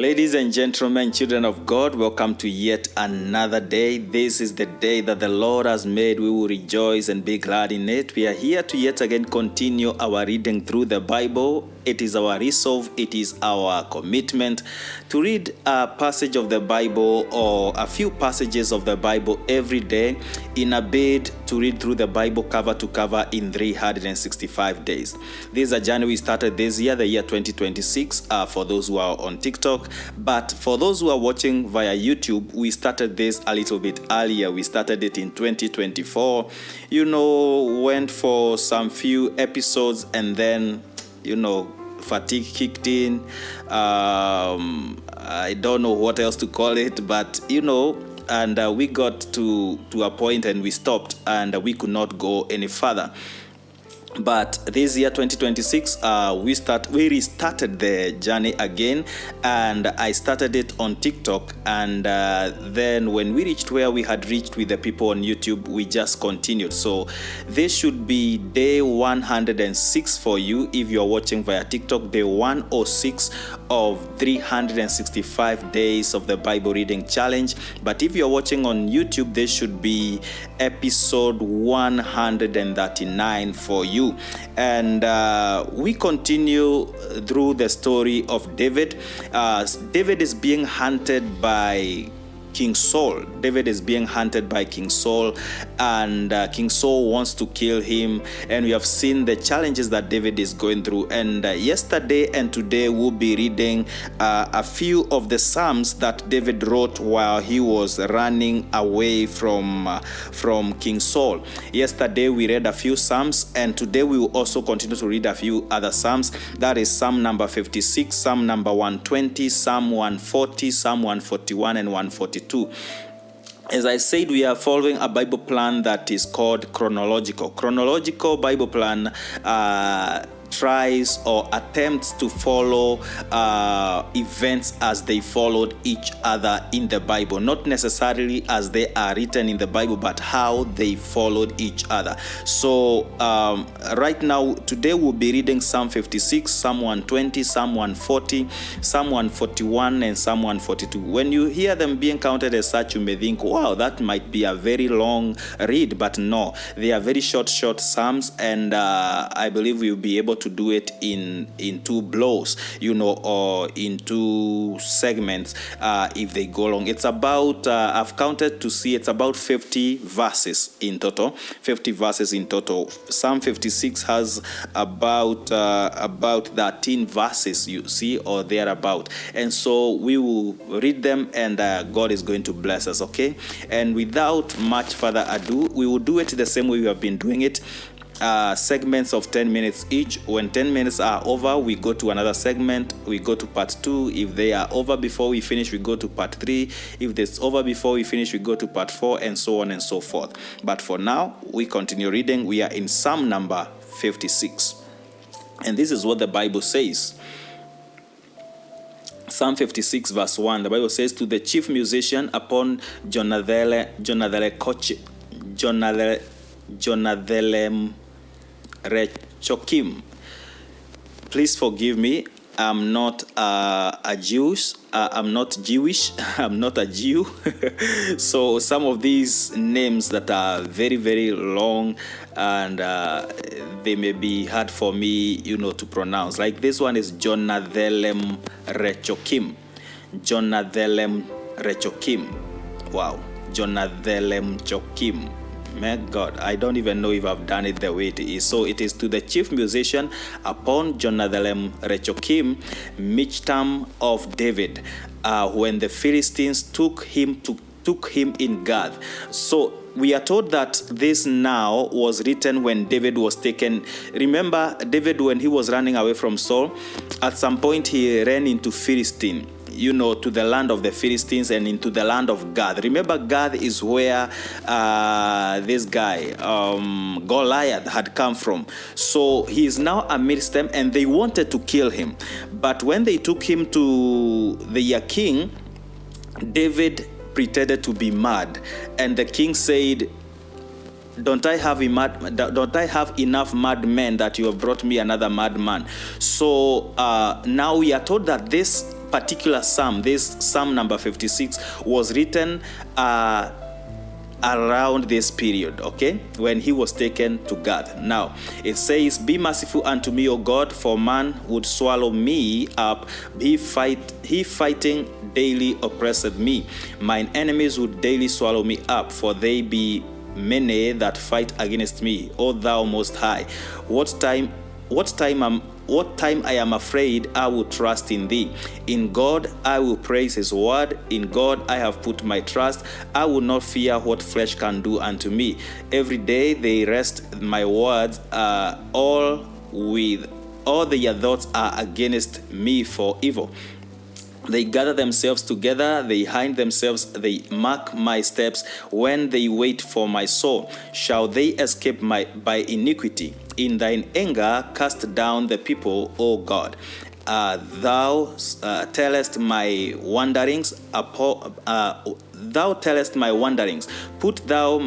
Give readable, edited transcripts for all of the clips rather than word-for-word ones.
Ladies and gentlemen, children of God, welcome to yet another day. This is the day that the Lord has made. We will rejoice and be glad in it. We are here to yet again continue our reading through the Bible. It is our resolve, it is our commitment to read a passage of the Bible or a few passages of the Bible every day in a bid to read through the Bible cover to cover in 365 days. This is a journey we started this year, the year 2026, for those who are on TikTok. But for those who are watching via YouTube, we started this a little bit earlier. We started it in 2024. Went for some few episodes and then fatigue kicked in. I don't know what else to call it, but and we got to a point and we stopped and we could not go any further. But this year 2026 we restarted the journey again, and I started it on TikTok, and then when we reached where we had reached with the people on YouTube, we just continued. So this should be day 106 for you if you're watching via TikTok, day 106 of 365 days of the Bible reading challenge. But if you're watching on YouTube, this should be episode 139 for you. And we continue through the story of David. David is being hunted by King Saul. David is being hunted by King Saul, and King Saul wants to kill him, and we have seen the challenges that David is going through. And yesterday and today we'll be reading a few of the Psalms that David wrote while he was running away from King Saul. Yesterday we read a few Psalms, and today we will also continue to read a few other Psalms. That is Psalm number 56, Psalm number 120, Psalm 140, Psalm 141, and 142. As I said, we are following a Bible plan that is called chronological. Chronological Bible plan tries or attempts to follow events as they followed each other in the Bible, not necessarily as they are written in the Bible, but how they followed each other. So right now, today we'll be reading Psalm 56, Psalm 120, Psalm 140, Psalm 141, and Psalm 142. When you hear them being counted as such, you may think, wow, that might be a very long read, but no, they are very short Psalms, and I believe we'll be able to do it in two blows, or in two segments if they go long. It's about I've counted to see it's about 50 verses in total. 50 verses in total. Psalm 56 has about 13 verses, you see, or thereabout. And so we will read them, and God is going to bless us, okay? And without much further ado, we will do it the same way we have been doing it. Segments of 10 minutes each. When 10 minutes are over, we go to another segment. We go to part 2. If they are over before we finish, we go to part 3. If it's over before we finish, we go to part 4, and so on and so forth. But for now, we continue reading. We are in Psalm number 56. And this is what the Bible says. Psalm 56 verse 1. The Bible says, to the chief musician upon Jonathelem Rechokim. Please forgive me. I'm not a Jew. I'm not Jewish. I'm not a Jew. So some of these names that are very, very long, and they may be hard for me, to pronounce. Like this one is Jonathelem Rechokim. Jonathelem Rechokim. Wow. Jonathelem Chokim. My God, I don't even know if I've done it the way it is. So it is to the chief musician upon Jonathelem Rechokim, Michtam of David, when the Philistines took him in Gath. So we are told that this now was written when David was taken. Remember, David, when he was running away from Saul, at some point he ran into Philistine, to the land of the Philistines and into the land of Gath. Remember, Gath is where this guy, Goliath, had come from. So he is now amidst them, and they wanted to kill him. But when they took him to the king, David pretended to be mad. And the king said, Don't I have enough madmen that you have brought me another madman? So now we are told that this particular psalm, this psalm number 56, was written around this period, okay, when he was taken to Gath. Now it says, "Be merciful unto me, O God, for man would swallow me up. He fighting daily oppressed me. Mine enemies would daily swallow me up, for they be many that fight against me. O thou most high, what time I am afraid, I will trust in thee. In God I will praise his word. In God I have put my trust. I will not fear what flesh can do unto me. Every day they rest my words, all their thoughts are against me for evil. They gather themselves together, they hide themselves, they mark my steps when they wait for my soul. Shall they escape by iniquity? In thine anger cast down the people, O God. Thou tellest my wanderings. Thou tellest my wanderings. Put thou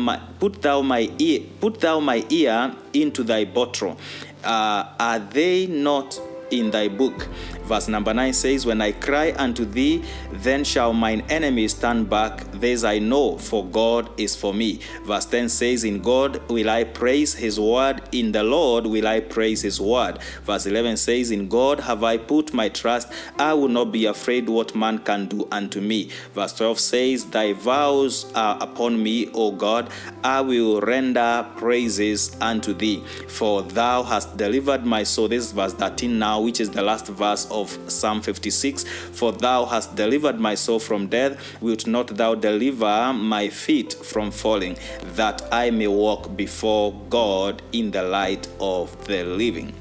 my ear into thy bottle. Are they not in thy book? Verse number 9 says, "When I cry unto thee, then shall mine enemies turn back. This I know, for God is for me." Verse 10 says, "In God will I praise his word. In the Lord will I praise his word." Verse 11 says, "In God have I put my trust. I will not be afraid what man can do unto me." Verse 12 says, "Thy vows are upon me, O God. I will render praises unto thee, for thou hast delivered my soul." This is verse 13 now, which is the last verse of Psalm 56. "For thou hast delivered my soul from death. Wilt not thou deliver my feet from falling, that I may walk before God in the light of the living?"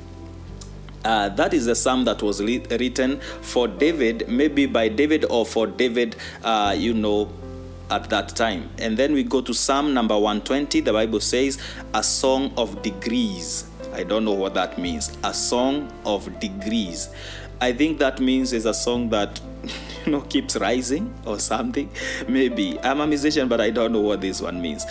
That is the psalm that was written for David, maybe by David or for David, at that time. And then we go to Psalm number 120. The Bible says, "A song of degrees." I don't know what that means. A song of degrees. I think that means it's a song that keeps rising or something. Maybe. I'm a musician, but I don't know what this one means.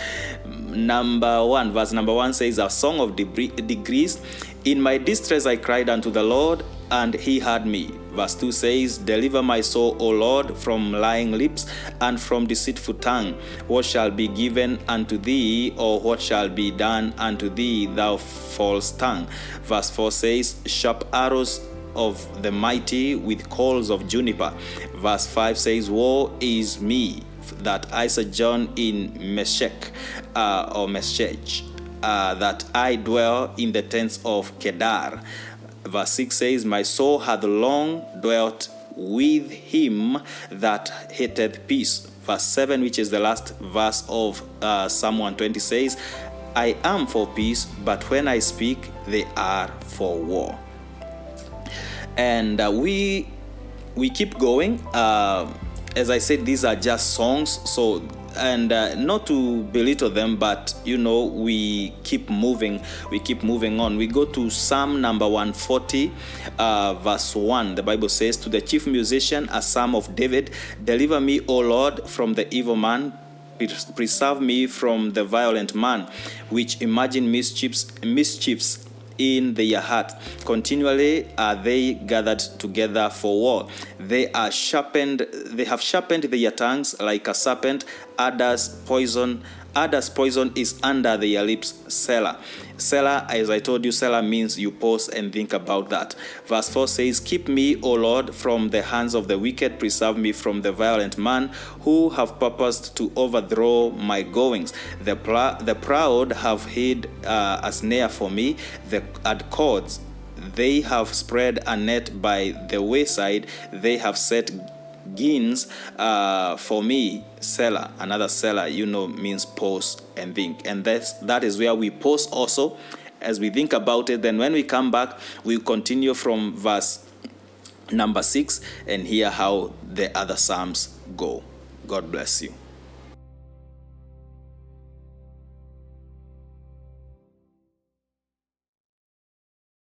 Verse number 1 says, "A song of degrees. In my distress I cried unto the Lord, and he heard me." Verse 2 says, "Deliver my soul, O Lord, from lying lips and from deceitful tongue. What shall be given unto thee, or what shall be done unto thee, thou false tongue?" Verse 4 says, "Sharp arrows of the mighty with coals of juniper." Verse 5 says, "Woe is me, that I sojourn in Meshech, that I dwell in the tents of Kedar." Verse 6 says, "My soul hath long dwelt with him that hateth peace." Verse 7, which is the last verse of Psalm 120, says, "I am for peace, but when I speak, they are for war." And we keep going. As I said, these are just songs, not to belittle them, but we keep moving on. We go to Psalm number 140, verse 1. The Bible says, "To the chief musician, a psalm of David, deliver me, O Lord, from the evil man. Preserve me from the violent man, which imagine mischiefs in their heart. Continually are they gathered together for war. They have sharpened their tongues like a serpent. Others' poison is under their lips." Selah. Selah, as I told you, Selah means you pause and think about that. Verse 4 says, "Keep me, O Lord, from the hands of the wicked. Preserve me from the violent man, who have purposed to overthrow my goings. The proud have hid a snare for me, at cords. They have spread a net by the wayside. They have set gins for me." Selah. Another Selah, means pause and think. And that is where we pause also as we think about it. Then when we come back, we'll continue from verse number 6 and hear how the other Psalms go. God bless you.